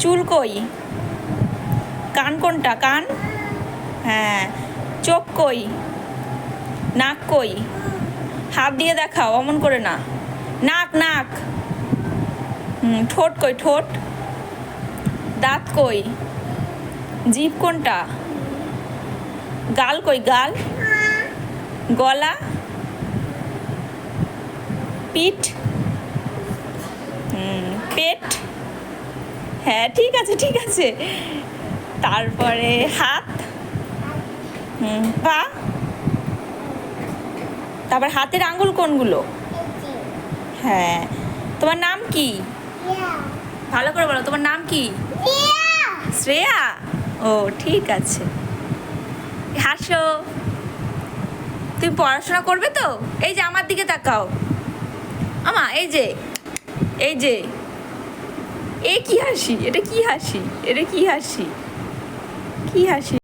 চুল কই? কান কোনটা? কান? হ্যাঁ। চোখ কই? নাক কই? হাত দিয়ে দেখাও, অমন করে না। নাক নাক। ঠোঁট কই? ঠোঁট? দাঁত কই? জিভ কোনটা? গাল কই? গাল? গলা? পিঠ? পেট? হ্যাঁ, ঠিক আছে ঠিক আছে। তারপরে হাত, পা, তারপর হাতের আঙ্গুল কোনগুলো? হ্যাঁ। তোমার নাম কি? ভালো করে বলো, তোমার নাম কি? শ্রেয়া। ও ঠিক আছে। হাসো। তুমি পড়াশোনা করবে তো? এই যে আমার দিকে তাকাও। আমা এই যে, এই যে, এ কি হাসি? এটা কি হাসি? এটা কি হাসি? কি হাসি?